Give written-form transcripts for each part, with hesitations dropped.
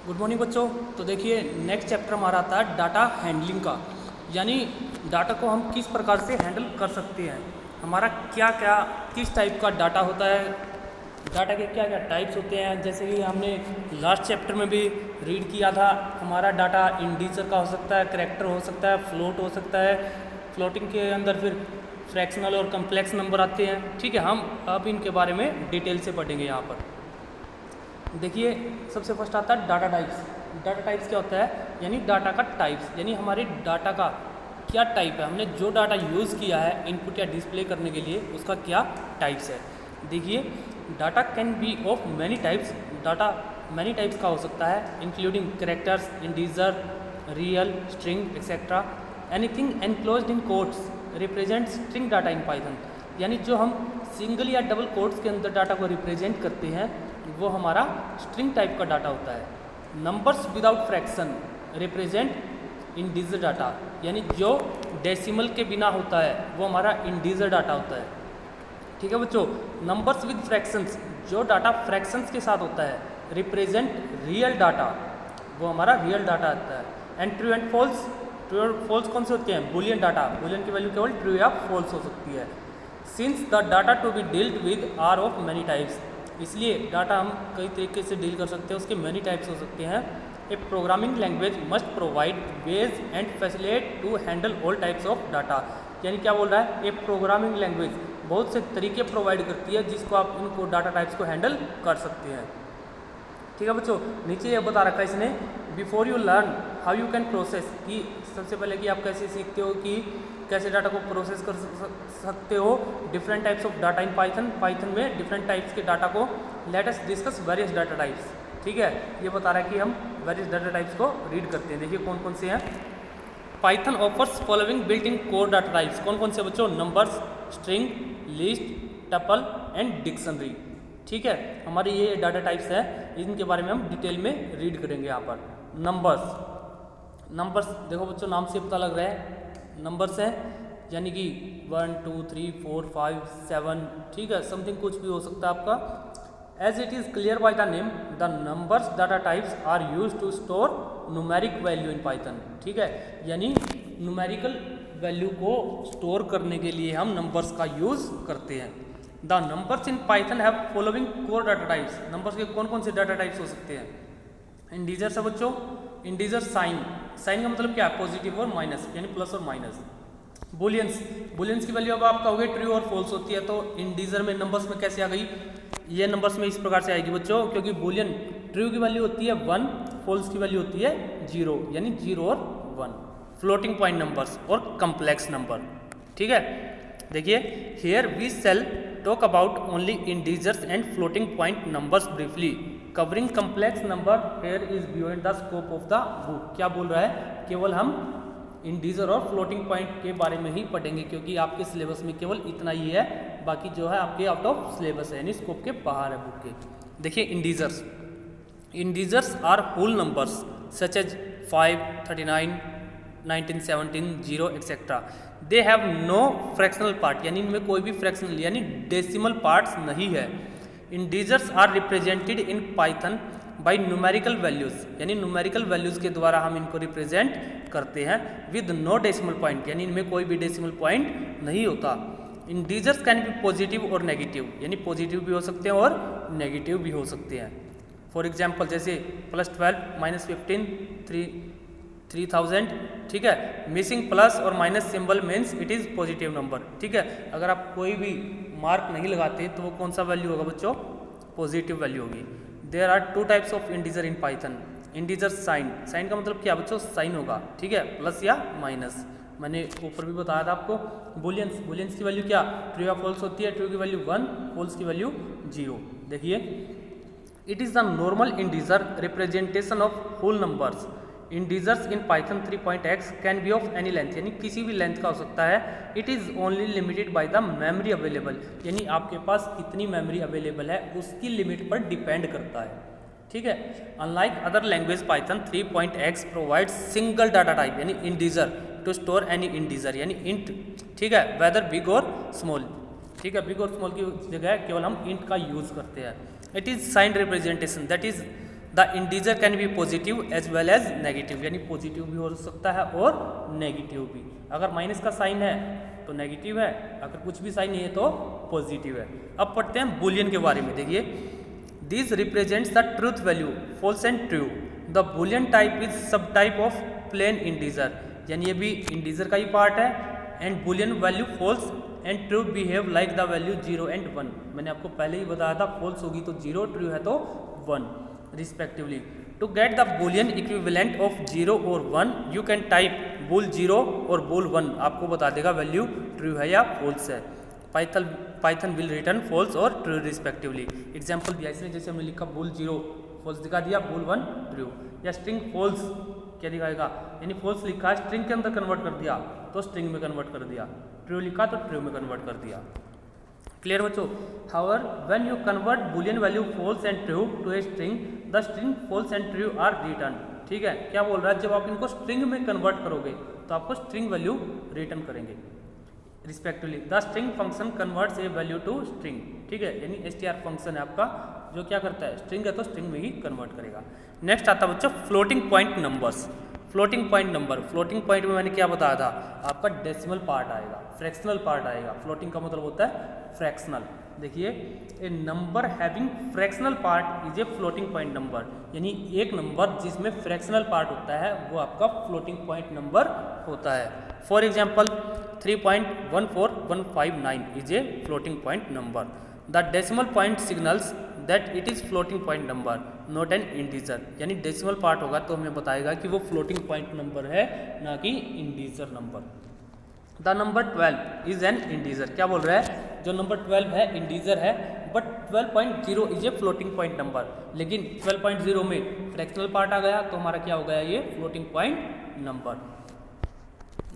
Good morning बच्चों। तो देखिए नेक्स्ट चैप्टर हमारा आता है डाटा हैंडलिंग का, यानी डाटा को हम किस प्रकार से हैंडल कर सकते हैं। हमारा क्या क्या किस टाइप का डाटा होता है, डाटा के क्या क्या टाइप्स होते हैं। जैसे कि हमने लास्ट चैप्टर में भी रीड किया था, हमारा डाटा इंटीजर का हो सकता है, कैरेक्टर हो सकता है, फ्लोट हो सकता है। फ्लोटिंग के अंदर फिर फ्रैक्शनल और कम्प्लेक्स नंबर आते हैं। ठीक है, हम अब इनके बारे में डिटेल से पढ़ेंगे यहाँ पर। देखिए सबसे फर्स्ट आता है डाटा टाइप्स। डाटा टाइप्स क्या होता है, यानी डाटा का टाइप्स, यानी हमारे डाटा का क्या टाइप है, हमने जो डाटा यूज़ किया है इनपुट या डिस्प्ले करने के लिए उसका क्या टाइप्स है। देखिए data can be of many types. Data many types का हो सकता है, including characters, integer, real, string etcetera. Anything enclosed in quotes represent string data in Python. यानी जो हम सिंगल या डबल कोट्स के अंदर डाटा को रिप्रेजेंट करते हैं वो हमारा स्ट्रिंग टाइप का डाटा होता है। Numbers without fraction represent integer data, यानी जो डेसिमल के बिना होता है वो हमारा इंटीजर डाटा होता है। ठीक है बच्चों। नंबर्स विद फ्रैक्शंस, जो डाटा फ्रैक्शंस के साथ होता है, रिप्रेजेंट रियल डाटा, वो हमारा रियल डाटा आता है। And true and false, true और फॉल्स कौन से होते हैं, बुलियन डाटा, बुलियन की वैल्यू केवल ट्रू या फॉल्स हो सकती है। Since the data to be dealt with are of many types, इसलिए डाटा हम कई तरीके से डील कर सकते हैं, उसके मैनी टाइप्स हो सकते हैं। A programming language must provide ways and facilitate to handle all types of data. यानी क्या बोल रहा है, ए प्रोग्रामिंग लैंग्वेज बहुत से तरीके प्रोवाइड करती है जिसको आप इनको डाटा टाइप्स को हैंडल कर सकते हैं। ठीक है बच्चों, नीचे ये बता रखा है इसने, before you learn how you can process, कि सबसे पहले कि आप कैसे सीखते हो कि कैसे डाटा को प्रोसेस कर सकते हो different types of data in Python. Python में डिफरेंट टाइप्स के डाटा को let us discuss various data types. ठीक है, ये बता रहा है कि हम वेरियस डाटा टाइप्स को रीड करते हैं। देखिए कौन कौन से हैं। Python offers following built in core data types. कौन कौन से बच्चों, numbers, string, list, tuple and dictionary. ठीक है, हमारे ये डाटा टाइप्स हैं, इनके बारे में हम डिटेल में रीड करेंगे यहाँ पर। नंबर्स, नंबर्स देखो बच्चों नाम से पता लग रहा है नंबर्स हैं, यानी कि 1 2 3 4 5 7। ठीक है, समथिंग कुछ भी हो सकता है आपका। As it is clear by the name, the numbers data types are use to store numeric value in Python. ठीक है, यानी न्यूमेरिकल वैल्यू को स्टोर करने के लिए हम नंबर्स का यूज़ करते हैं। The numbers in Python have following core data types. Numbers के कौन कौन से डाटा टाइप्स हो सकते हैं। इंटीजर्स है बच्चों, इंटीजर साइन, साइन का मतलब क्या है, पॉजिटिव और माइनस, यानी प्लस और माइनस। बुलियंस, बुलियंस की वैल्यू अब आपका हो गई ट्रू और फॉल्स होती है, तो इंटीजर में नंबर्स में कैसे आ गई, ये नंबर्स में इस प्रकार से आएगी बच्चों, क्योंकि बुलियन ट्रू की वैल्यू होती है 1, फॉल्स की वैल्यू होती है 0, यानी 0 और 1। फ्लोटिंग पॉइंट नंबर्स और कम्प्लेक्स नंबर। ठीक है, देखिए here we shall talk about only integers and floating point numbers briefly, covering complex number here is beyond the scope of the book. क्या बोल रहा है, केवल हम इंटीजर और फ्लोटिंग पॉइंट के बारे में ही पढ़ेंगे, क्योंकि आपके सिलेबस में केवल इतना ही है, बाकी जो है आपके आउट ऑफ सिलेबस है, यानी स्कोप के बाहर है बुक के। देखिए integers, integers are whole numbers such as 5 39 19 17 0 etcetera. They have no fractional part, यानी इनमें कोई भी फ्रैक्शनल यानी डेसिमल पार्ट्स नहीं है। Integers are represented in Python by numerical values, यानी न्यूमेरिकल वैल्यूज़ के द्वारा हम इनको रिप्रेजेंट करते हैं विद नो डेसिमल पॉइंट, यानी इनमें कोई भी डेसिमल पॉइंट नहीं होता। इंटीजर्स कैन बी पॉजिटिव और नेगेटिव, यानी पॉजिटिव भी हो सकते हैं और नेगेटिव भी हो सकते हैं। फॉर एग्जाम्पल जैसे +12 -15 3000। ठीक है, मिसिंग प्लस और minus symbol means it is positive number. ठीक है, अगर आप कोई भी मार्क नहीं लगाते तो वो कौन सा वैल्यू होगा बच्चों, पॉजिटिव वैल्यू होगी। There are 2 types of integer in Python. Integer sign, sign का मतलब क्या बच्चों, साइन होगा। ठीक है, प्लस या माइनस, मैंने ऊपर भी बताया था आपको। बुलियंस, बुलियंस की वैल्यू क्या, ट्रू या फॉल्स होती है, ट्रू की वैल्यू 1, फॉल्स की वैल्यू 0। देखिए it is the normal integer representation of whole numbers. Integers in Python 3.x can be of any length, यानी किसी भी लेंथ का हो सकता है। It is only limited by the memory available, यानी आपके पास कितनी मेमोरी अवेलेबल है उसकी लिमिट पर डिपेंड करता है। ठीक है, unlike other language Python 3.x provide single data type, यानी integer to store any integer, यानी इंट। ठीक है, वेदर बिग और स्मॉल। ठीक है, बिग और स्मॉल की जगह केवल हम इंट का यूज़ करते हैं। It is sign representation, that is the integer can be positive as well as negative, यानी पॉजिटिव भी हो सकता है और नेगेटिव भी। अगर माइनस का साइन है तो नेगेटिव है, अगर कुछ भी साइन नहीं है तो पॉजिटिव है। अब पढ़ते हैं बुलियन के बारे में। देखिए, this represents the truth value false and true. The Boolean type is subtype of plain integer, यानी ये भी इंटीजर का ही पार्ट है। And Boolean value false and true behave like the value 0 and 1। मैंने आपको पहले ही बताया था, फॉल्स होगी तो 0, ट्रू है तो 1 respectively. To get the Boolean equivalent of 0 और 1 यू कैन टाइप बुल 0 और बुल 1, आपको बता देगा वैल्यू ट्रू है या फॉल्स है। पाइथन विल रिटर्न फॉल्स और ट्रू रिस्पेक्टिवली। एग्जाम्पल दिया इसने, जैसे हमने लिखा बुल 0 फॉल्स दिखा दिया, बुल 1 ट्रू। या स्ट्रिंग फॉल्स क्या दिखाएगा, यानी फॉल्स लिखा है स्ट्रिंग के अंदर कन्वर्ट कर दिया तो स्ट्रिंग में कन्वर्ट कर दिया, ट्रू लिखा तो ट्रू में कन्वर्ट कर दिया। क्लियर बच्चों? However when you convert Boolean value false and true to a string, the string false and true are return. ठीक है, क्या बोल रहा है, जब आप इनको स्ट्रिंग में कन्वर्ट करोगे तो आपको स्ट्रिंग वैल्यू रिटर्न करेंगे respectively. The string function converts a value to string. ठीक है, यानी str फंक्शन है आपका जो क्या करता है, स्ट्रिंग है तो स्ट्रिंग में ही कन्वर्ट करेगा। नेक्स्ट आता है बच्चों floating point numbers. Floating point number, floating point में मैंने क्या बताया था, आपका डेसिमल पार्ट आएगा, फ्रैक्शनल पार्ट आएगा। फ्लोटिंग का मतलब होता है फ्रैक्शनल। देखिए, a number having fractional part is a floating point number, यानी एक नंबर जिसमें फ्रैक्शनल पार्ट होता है वो आपका फ्लोटिंग पॉइंट नंबर होता है। For example 3.14159 is a floating point number. The decimal point signals that it is floating point number not an integer, यानी डेसिमल पार्ट होगा तो हमें बताएगा कि वो फ्लोटिंग पॉइंट नंबर है ना कि integer number. The number 12 is an integer, क्या बोल रहा है, जो नंबर 12 है इंटीजर है, but 12.0 is a floating point number. लेकिन 12.0 में फ्रैक्शनल पार्ट आ गया तो हमारा क्या हो गया, ये फ्लोटिंग पॉइंट नंबर।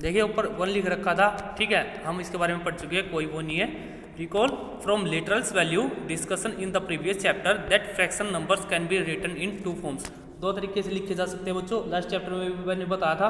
देखिए ऊपर 1 लिख रखा था, ठीक है, हम इसके बारे में पढ़ चुके हैं, कोई वो नहीं है। Recall from literals value discussion in the previous chapter that fraction numbers can be written in 2 forms. 2 तरीके से लिखे जा सकते हैं बच्चों, लास्ट चैप्टर में भी मैंने बताया था।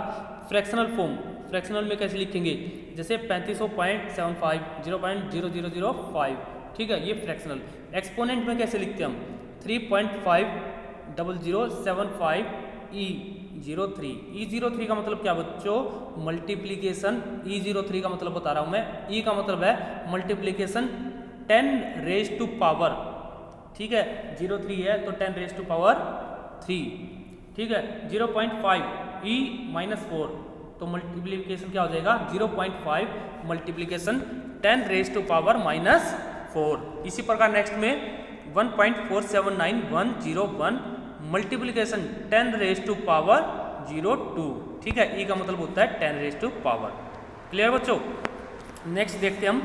फ्रैक्शनल फॉर्म, फ्रैक्शनल में कैसे लिखेंगे, जैसे 3500.75 0.0005, ठीक है, ये फ्रैक्शनल। एक्सपोनेंट में कैसे लिखते हैं हम, 3.50075 E03। E03 का मतलब क्या बच्चों, मल्टीप्लीकेशन। E03 का मतलब बता रहा हूं मैं, E का मतलब है मल्टीप्लीकेशन 10 रेज टू पावर, ठीक है, 03 है तो 10 रेज टू पावर 3, ठीक है। 0.5 E-4 तो मल्टीप्लीकेशन क्या हो जाएगा, 0.5 मल्टीप्लीकेशन 10 रेज टू पावर -4। इसी प्रकार नेक्स्ट में 1.479101 मल्टीप्लीकेशन 10 रेज टू पावर 02, ठीक है, ई का मतलब होता है 10 रेज टू पावर। क्लियर बच्चों? नेक्स्ट देखते हैं हम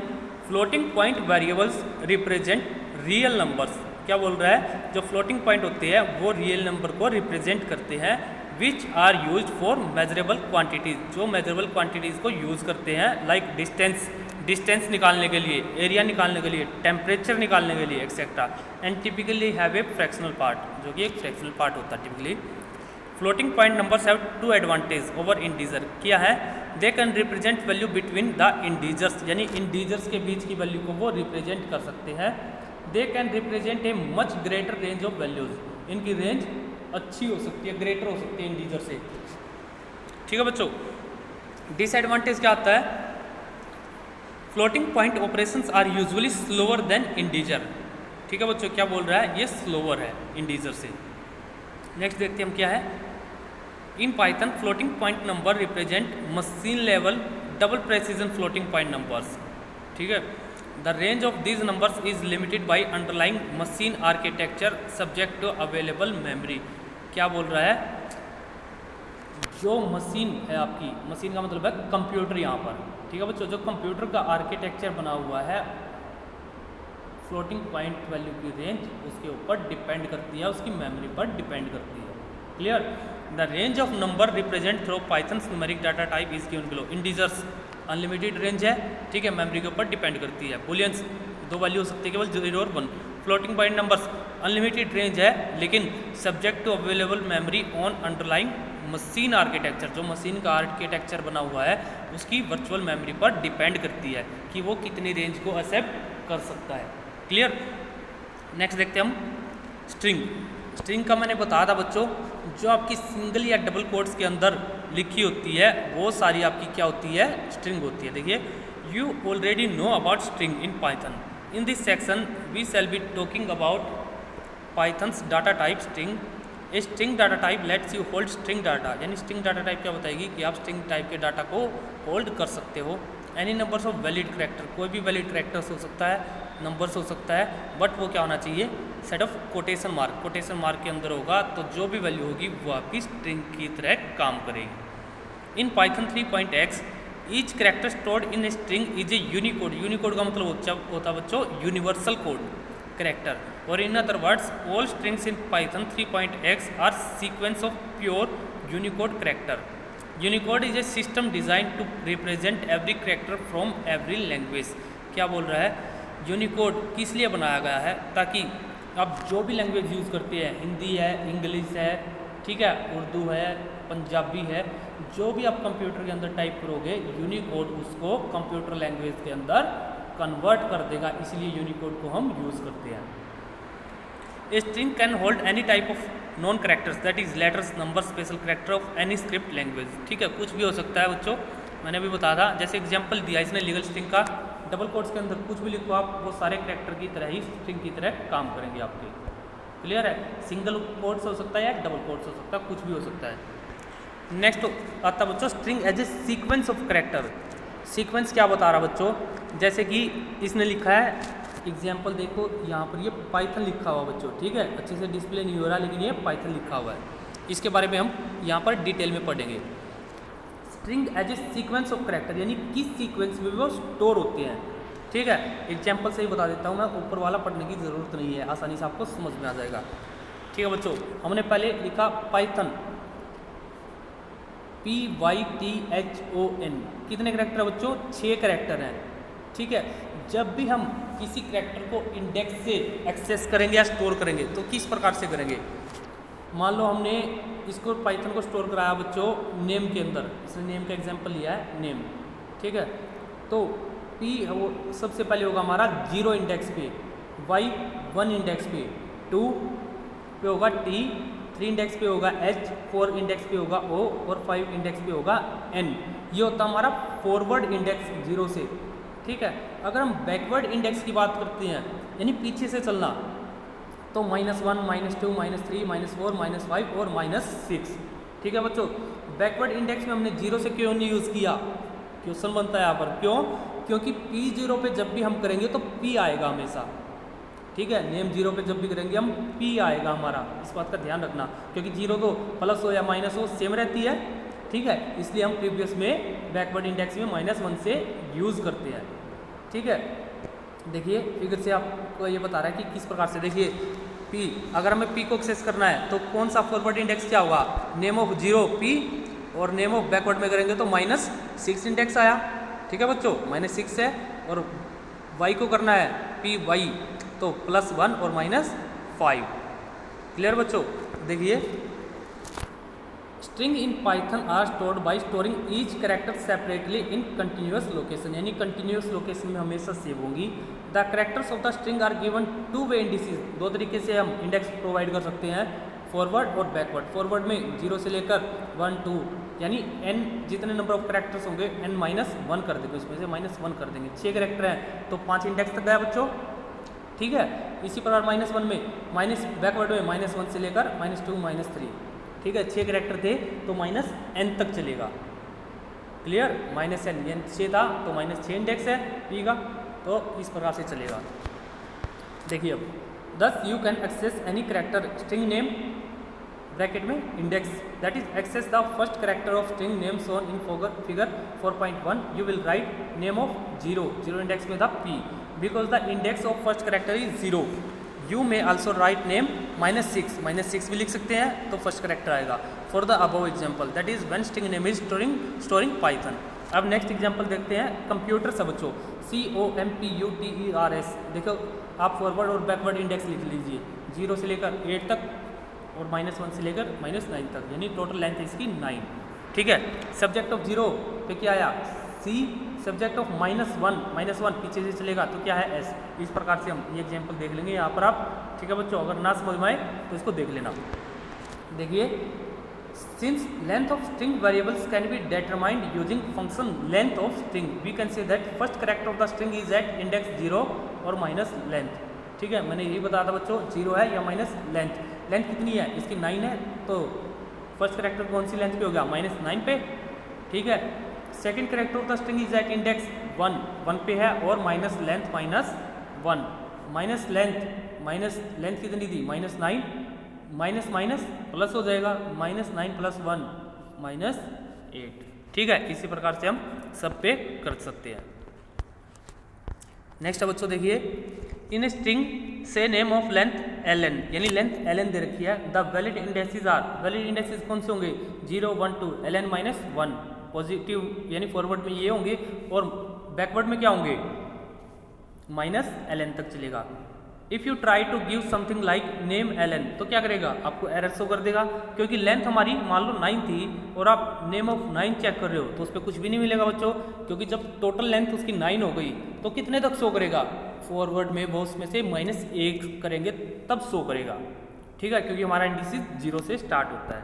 floating point variables represent real numbers. क्या बोल रहा है, जो फ्लोटिंग पॉइंट होते हैं वो रियल नंबर को रिप्रेजेंट करते हैं, which are use for measurable quantities, जो मेजरेबल क्वांटिटीज को यूज करते हैं, लाइक डिस्टेंस निकालने के लिए, एरिया निकालने के लिए, टेम्परेचर निकालने के लिए, etcetera. And typically have a fractional part, जो कि एक फ्रैक्शनल पार्ट होता है typically. Floating point numbers have 2 advantage over integer. क्या है, they can represent value between the integers, यानी इंटीजर्स के बीच की वैल्यू को वो रिप्रेजेंट कर सकते हैं। They can represent a much greater range of values, इनकी रेंज अच्छी हो सकती है, ग्रेटर हो सकती है इंटीजर से, ठीक है बच्चों। डिसएडवांटेज क्या आता है, floating point operations are usually slower than integer, ठीक है बच्चों, क्या बोल रहा है, ये स्लोअर है इंटीजर से। नेक्स्ट देखते हैं हम क्या है, in Python floating point number represent machine level double precision floating point numbers, ठीक है। The range of these numbers is limited by underlying machine architecture subject to available memory. क्या बोल रहा है, जो मशीन है आपकी, मशीन का मतलब है कंप्यूटर यहाँ पर, ठीक है बच्चों, जो कंप्यूटर का आर्किटेक्चर बना हुआ है, फ्लोटिंग पॉइंट वैल्यू की रेंज उसके ऊपर डिपेंड करती है, उसकी मेमोरी पर डिपेंड करती है। Clear? The range of number represent through pythons numeric data type is given below. Integers unlimited range है, ठीक है, मेमोरी के ऊपर डिपेंड करती है। बुलियंस 2 वैल्यू हो सकती है केवल, 0 और 1। Floating point numbers unlimited range है, लेकिन subject to available memory on underlying machine architecture, जो मशीन का आर्किटेक्चर बना हुआ है उसकी वर्चुअल मेमोरी पर डिपेंड करती है कि वो कितनी रेंज को एक्सेप्ट कर सकता है। क्लियर? नेक्स्ट देखते हैं हम स्ट्रिंग। स्ट्रिंग का मैंने बताया था बच्चों, जो आपकी सिंगल या डबल कोट्स के अंदर लिखी होती है वो सारी आपकी क्या होती है, स्ट्रिंग होती है। देखिए, you already know about string in Python. In this section we shall be talking about Python's data type string. A string data type lets you hold string data, यानी स्ट्रिंग डाटा टाइप क्या बताएगी कि आप string type के data को hold कर सकते हो। Any numbers of valid character, कोई भी वैलिड करेक्टर्स हो सकता है, नंबर्स हो सकता है, बट वो क्या होना चाहिए, set of quotation mark, quotation mark के अंदर होगा, तो जो भी वैल्यू होगी वो आपकी स्ट्रिंग की तरह काम करेगी। In Python 3.x each character stored in a string is a Unicode. Unicode का मतलब होता है बच्चों यूनिवर्सल कोड करेक्टर, और in other words all strings in Python 3.x are sequence of pure Unicode character. Unicode is a system design to represent every character from every language. क्या बोल रहा है, यूनिकोड किस लिए बनाया गया है, ताकि आप जो भी लैंग्वेज यूज़ करते हैं, हिंदी है, इंग्लिश है, ठीक है, उर्दू है, पंजाबी है, जो भी आप कंप्यूटर के अंदर टाइप करोगे यूनिकोड उसको कंप्यूटर लैंग्वेज के अंदर कन्वर्ट कर देगा, इसलिए यूनिकोड को हम यूज़ करते हैं। A string can hold any type of non characters that is letters, number, special character of any script language. ठीक है, कुछ भी हो सकता है बच्चों, मैंने भी बताया था, जैसे एग्जांपल दिया इसने लीगल स्ट्रिंग का, डबल कोट्स के अंदर कुछ भी लिखो आप, वो सारे करेक्टर की तरह ही स्ट्रिंग की तरह काम करेंगे आपके। क्लियर है, सिंगल कोट्स हो सकता है या डबल कोट्स हो सकता है, कुछ भी हो सकता है। नेक्स्ट आता बच्चों string as a sequence of character. Sequence क्या बता रहा बच्चों, जैसे कि इसने लिखा है, एग्जाम्पल देखो यहाँ पर ये पाइथन लिखा हुआ बच्चों, ठीक है, अच्छे से डिस्प्ले नहीं हो रहा लेकिन ये पाइथन लिखा हुआ है, इसके बारे में हम यहाँ पर डिटेल में पढ़ेंगे। String as a sequence of character, यानी किस सीक्वेंस में वो स्टोर होते हैं। ठीक है, एग्जाम्पल से ही बता देता हूँ मैं, ऊपर वाला पढ़ने की ज़रूरत नहीं है, आसानी से आपको समझ में आ जाएगा। ठीक है बच्चों, हमने पहले लिखा पाइथन, PYTHON, कितने करेक्टर है बच्चों, 6 करेक्टर हैं। ठीक है, जब भी हम किसी करेक्टर को इंडेक्स से एक्सेस करेंगे या स्टोर करेंगे तो किस प्रकार से करेंगे, मान लो हमने इसको पाइथन को स्टोर कराया बच्चों नेम के अंदर, इसने नेम का एग्जांपल लिया है नेम। ठीक है, तो P वो सबसे पहले होगा हमारा 0 इंडेक्स पे, Y 1 इंडेक्स पे, 2 पे होगा T, 3 इंडेक्स पे होगा H, 4 इंडेक्स पे होगा O और 5 इंडेक्स पे होगा N। ये होता हमारा फॉरवर्ड इंडेक्स 0 से। ठीक है, अगर हम बैकवर्ड इंडेक्स की बात करते हैं, यानी पीछे से चलना, तो -1, -2, -3, -4, -5 और -6। ठीक है बच्चों, बैकवर्ड इंडेक्स में हमने 0 से क्यों नहीं यूज़ किया, क्वेश्चन बनता है यहाँ पर, क्यों, क्योंकि P0 पे जब भी हम करेंगे तो P आएगा हमेशा। ठीक है, नेम 0 पे जब भी करेंगे हम P आएगा हमारा, इस बात का ध्यान रखना, क्योंकि 0 तो प्लस हो या माइनस हो सेम रहती है। ठीक है, इसलिए हम प्रीवियस में बैकवर्ड इंडेक्स में -1 से यूज़ करते हैं। ठीक है, देखिए फिगर से आपको ये बता रहा है कि किस प्रकार से, देखिए P, अगर हमें P को एक्सेस करना है तो कौन सा फॉरवर्ड इंडेक्स क्या होगा, नेम ऑफ 0 P, और नेम ऑफ बैकवर्ड में करेंगे तो -6 इंडेक्स आया। ठीक है बच्चों, -6 है, और Y को करना है PY तो +1 और -5। क्लियर बच्चों, देखिए string in Python are stored by storing each character separately in continuous location, यानी कंटिन्यूअस लोकेशन में हमेशा सेव होंगी। The characters of the string are given 2 way indices, 2 तरीके से हम इंडेक्स प्रोवाइड कर सकते हैं, फॉरवर्ड और बैकवर्ड। फॉरवर्ड में 0 से लेकर 1, 2, यानी n जितने नंबर ऑफ कैरेक्टर्स होंगे n-1 कर देंगे, उसमें से -1 कर देंगे। 6 कैरेक्टर हैं तो 5 इंडेक्स तक गया बच्चों। ठीक है, इसी प्रकार -1 में बैकवर्ड में -1 से लेकर -2, -3। ठीक है, 6 कैरेक्टर थे तो -n तक चलेगा। क्लियर, -n, n 6 था तो -6 इंडेक्स है P का, तो इस प्रकार से चलेगा। देखिए अब, thus you can access any character string name bracket में index that is access the first character of string name shown in figure 4.1, you will write name of 0 index में था P, because the index of first character is 0। You may also write name -6 भी लिख सकते हैं तो first character आएगा। For the above example that is when string name is storing Python. अब next example देखते हैं कंप्यूटर से बच्चों, COMPUTERS। देखो आप फॉरवर्ड और बैकवर्ड इंडेक्स लिख लीजिए, 0 से लेकर 8 तक और -1 से लेकर -9 तक, यानी टोटल लेंथ इसकी 9। ठीक है, सब्जेक्ट ऑफ 0 पे क्या आया, सी सब्जेक्ट ऑफ -1 पीछे से चलेगा तो क्या है एस। इस प्रकार से हम ये एग्जाम्पल देख लेंगे यहाँ पर आप। ठीक है बच्चों, अगर ना समझ में आए तो इसको देख लेना। देखिए, since length of string variables can be determined using function length of string, we can say that first character of the string is at index 0 और माइनस लेंथ। ठीक है, मैंने यही बताया था बच्चों, 0 है या माइनस लेंथ। लेंथ कितनी है इसकी 9 है, तो फर्स्ट करेक्टर कौन सी लेंथ पे हो गया, -9 पे। ठीक है, second character of the string is at index 1 पे है और माइनस लेंथ -1। माइनस लेंथ कितनी थी, -9, माइनस माइनस प्लस हो जाएगा, -9 + 1 -8। ठीक है, इसी प्रकार से हम सब पे कर सकते हैं। नेक्स्ट बच्चों देखिए, in string say name of length ln, यानी लेंथ ln दे रखी है। The valid indexes are, valid indexes कौन से होंगे, 0 1 2 ln -1। पॉजिटिव यानी फॉरवर्ड में ये होंगे और बैकवर्ड में क्या होंगे, -ln तक चलेगा। If you try to give something like name ln, तो क्या करेगा, आपको एरर शो कर देगा, क्योंकि लेंथ हमारी मान लो 9 थी और आप नेम ऑफ 9 चेक कर रहे हो तो उस पर कुछ भी नहीं मिलेगा बच्चों, क्योंकि जब टोटल लेंथ उसकी 9 हो गई तो कितने तक शो करेगा, फॉरवर्ड में वो उसमें से -1 करेंगे तब शो करेगा। ठीक है, क्योंकि हमारा इंडेक्स 0 से स्टार्ट होता है।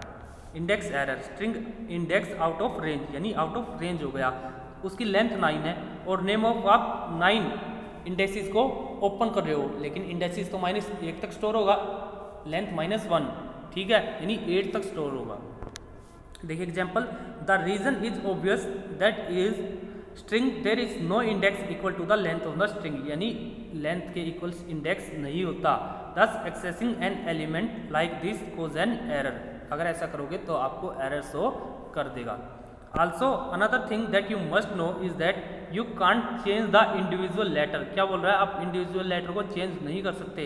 Index error, string index out of range, यानी आउट ऑफ रेंज हो गया, उसकी लेंथ 9 है और नेम ऑफ आप 9 इंडेक्सिस को ओपन कर रहे हो, लेकिन इंडेक्सिस तो -1 तक स्टोर होगा, लेंथ -1। ठीक है, यानी 8 तक स्टोर होगा। देखिए example, the reason is obvious that is string there is no index equal to the length of the string, यानी लेंथ के इक्वल्स इंडेक्स नहीं होता। Thus accessing an element like this causes an error, अगर ऐसा करोगे तो आपको error show कर देगा। Also another thing that you must know is that you can't change the individual letter, क्या बोल रहा है, आप इंडिविजुअल लेटर को चेंज नहीं कर सकते।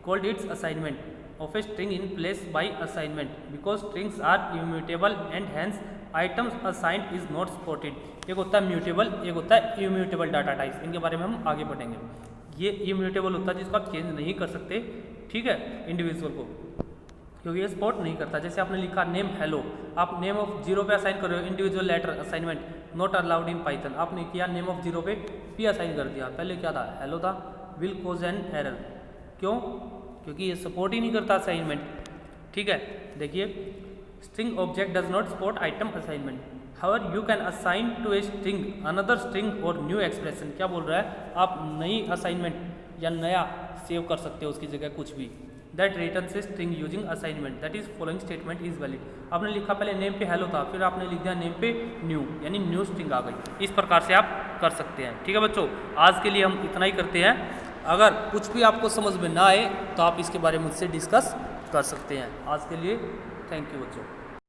Called its assignment of a string in place by assignment because strings are immutable and hence items assigned is not supported। एक होता है म्यूटेबल, एक होता है इम्यूटेबल डाटा टाइप्स, इनके बारे में हम आगे पढ़ेंगे। ये इम्यूटेबल होता है जिसको आप चेंज नहीं कर सकते, ठीक है, इंडिविजुअल को, क्योंकि ये सपोर्ट नहीं करता। जैसे आपने लिखा नेम हेलो, आप नेम ऑफ 0 पे असाइन कर रहे हो, individual letter assignment not allowed in Python, आपने किया नेम ऑफ 0 पे पी असाइन कर दिया, पहले क्या था, हेलो था, विल कोज एन एरर। क्यों, क्योंकि ये सपोर्ट ही नहीं करता असाइनमेंट। ठीक है, देखिए, string object does not support item assignment, however you can assign to a string another string और न्यू एक्सप्रेशन। क्या बोल रहा है, आप नई असाइनमेंट या नया सेव कर सकते हो उसकी जगह कुछ भी। That returns a string using assignment, that is following statement is valid. आपने लिखा पहले नेम पे हेलो था, फिर आपने लिख दिया नेम पे न्यू, यानी न्यू स्ट्रिंग आ गई। इस प्रकार से आप कर सकते हैं। ठीक है बच्चों, आज के लिए हम इतना ही करते हैं। अगर कुछ भी आपको समझ में ना आए तो आप इसके बारे में मुझसे डिस्कस कर सकते हैं। आज के लिए थैंक यू बच्चों।